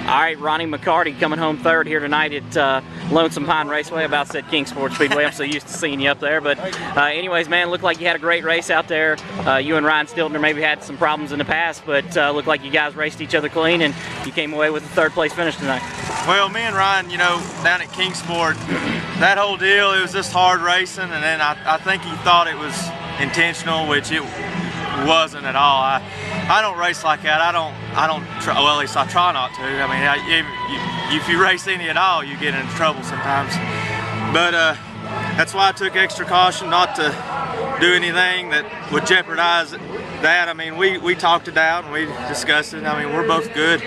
All right, Ronnie McCarty coming home third here tonight at Lonesome Pine Raceway. About said Kingsport Speedway. I'm so used to seeing you up there. But anyways, man, looked like you had a great race out there. You and Ryan Stiltner maybe had some problems in the past, but looked like you guys raced each other clean, and you came away with a third place finish tonight. Well, me and Ryan, you know, down at Kingsport, that whole deal, it was just hard racing, and then I think he thought it was intentional, which it wasn't at all. I don't race like that. I don't try, well, at least I try not to. I mean, if you race any at all, you get into trouble sometimes. But that's why I took extra caution not to do anything that would jeopardize that. I mean, we talked it out and we discussed it. I mean, we're both good.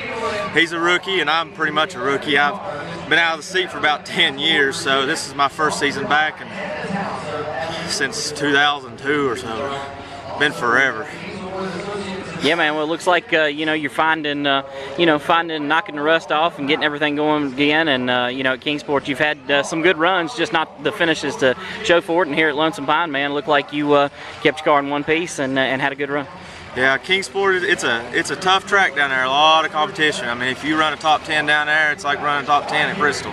He's a rookie and I'm pretty much a rookie. I've been out of the seat for about 10 years, so this is my first season back, and since 2002 or so. Been forever. Yeah, man. Well, it looks like you know, you're finding knocking the rust off and getting everything going again. And you know, at Kingsport, you've had some good runs, just not the finishes to show for it. And here at Lonesome Pine, man, looked like you kept your car in one piece and had a good run. Yeah, Kingsport, it's a tough track down there. A lot of competition. I mean, if you run a top 10 down there, it's like running top 10 at Bristol.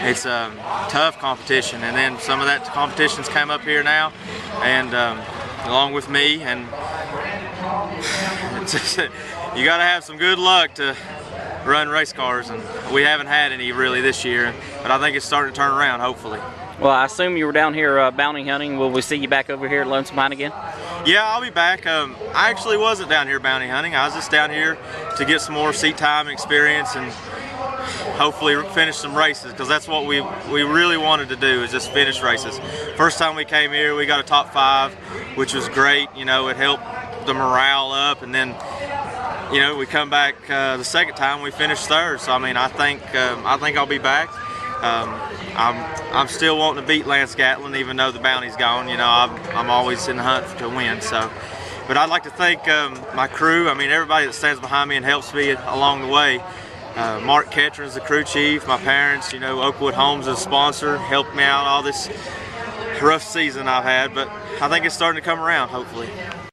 It's tough competition, and then some of that competition's come up here now, and along with me, and it's just, you got to have some good luck to run race cars, and we haven't had any really this year, but I think it's starting to turn around, hopefully. Well, I assume you were down here bounty hunting. Will we see you back over here at Lonesome Pine again? Yeah, I'll be back. I actually wasn't down here bounty hunting. I was just down here to get some more seat time and experience, and hopefully finish some races, because that's what we really wanted to do, is just finish races. First time we came here, we got a top 5, which was great. You know, it helped the morale up, and then, you know, we come back the second time, we finished third. So I mean, I think I'll be back. I'm still wanting to beat Lance Gatlin, even though the bounty's gone. You know, I'm always in the hunt to win. So, but I'd like to thank my crew. I mean, everybody that stands behind me and helps me along the way. Mark Ketron's the crew chief, my parents, you know, Oakwood Homes is a sponsor, helped me out all this rough season I've had, but I think it's starting to come around, hopefully.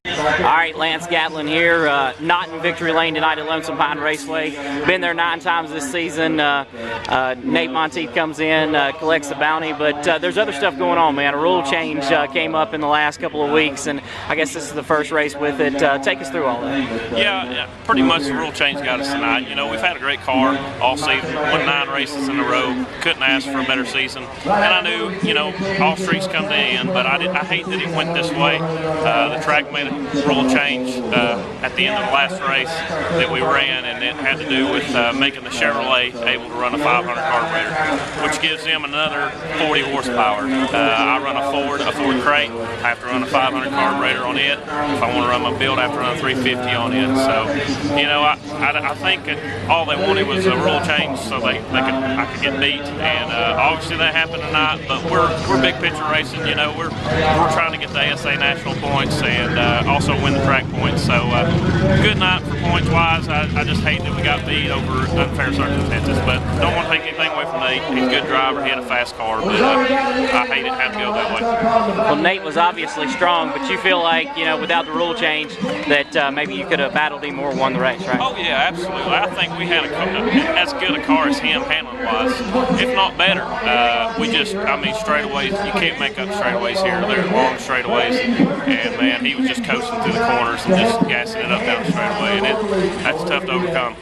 All right, Lance Gatlin here, not in victory lane tonight at Lonesome Pine Raceway. Been there 9 times this season. Nate Monteith comes in, collects the bounty, but there's other stuff going on, man. A rule change came up in the last couple of weeks, and I guess this is the first race with it. Take us through all that. Yeah, pretty much the rule change got us tonight. You know, we've had a great car all season, won 9 races in a row. Couldn't ask for a better season. And I knew, you know, all streaks come to an end, but I hate that it went this way. The track made a rule change at the end of the last race that we ran, and it had to do with making the Chevrolet able to run a 500 carburetor, which gives them another 40 horsepower. I run a Ford Crate. I have to run a 500 carburetor on it. If I want to run my build, I have to run a 350 on it. So, you know, I think all they wanted was a rule change so I could get beat, and obviously that happened tonight. But we're big picture racing. You know, we're trying to get the ASA national points and also win the track points. So good night for points wise. I just hate that we got beat over unfair circumstances, but don't want to take anything away from Nate. He's a good driver, he had a fast car, but I hate it had to go that way. Well, Nate was obviously strong, but you feel like, you know, without the rule change that maybe you could have battled him or won the race, right? Oh yeah, absolutely. I think we had as good a car as him handling wise, if not better. We just, I mean, straightaways, you can't make up straightaways here. They're long straightaways, and man, he was just coasting through the corners and just gassing it up down the straightaway, and that's tough to overcome.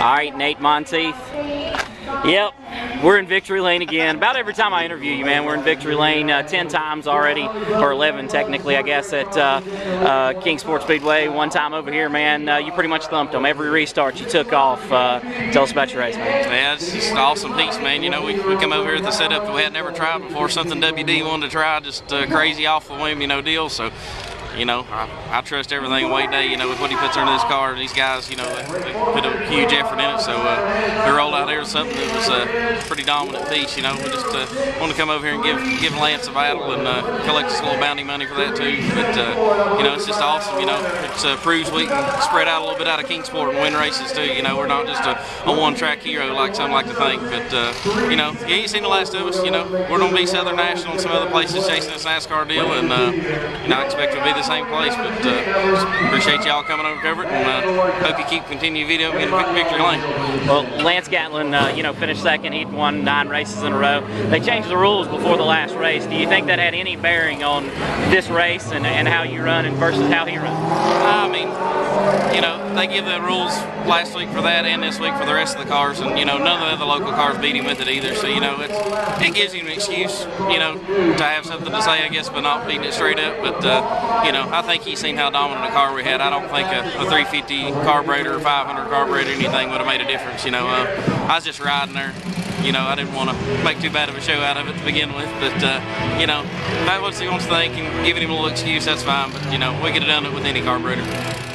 All right, Nate Monteith. Yep, we're in victory lane again. About every time I interview you, man, we're in victory lane 10 times already, or 11 technically, I guess, at Kingsport Speedway. One time over here, man, you pretty much thumped them. Every restart you took off. Tell us about your race, man. Yeah, it's just an awesome piece, man. You know, we come over here with the setup that we had never tried before, something WD wanted to try, just crazy off the whim, you know, deal. So you know, I trust everything Wade Day, you know, with what he puts into this car. These guys, you know, they put a huge effort in it. So we rolled out there with something that was a pretty dominant piece. You know, we just want to come over here and give Lance a battle and collect us a little bounty money for that too. But you know, it's just awesome. You know, it proves we can spread out a little bit out of Kingsport and win races too. You know, we're not just a one-track hero like some like to think. But you know, you ain't seen the last of us. You know, we're gonna be Southern National and some other places chasing this NASCAR deal, and you know, I expect to be the same place. But appreciate y'all coming over to cover it, and hope you keep continue video in victory lane. Well, Lance Gatlin, you know, finished second. He'd won 9 races in a row. They changed the rules before the last race. Do you think that had any bearing on this race and how you run and versus how he runs? I mean, you know, they give the rules last week for that and this week for the rest of the cars, and you know, none of the other local cars beat him with it either. So you know, it gives him an excuse, you know, to have something to say, I guess, but not beating it straight up. But you know, I think he's seen how dominant a car we had. I don't think a 350 carburetor or 500 carburetor or anything would have made a difference. You know, I was just riding there. You know, I didn't want to make too bad of a show out of it to begin with, but you know, if that's what he wants to think and giving him a little excuse, that's fine. But you know, we could have done it with any carburetor.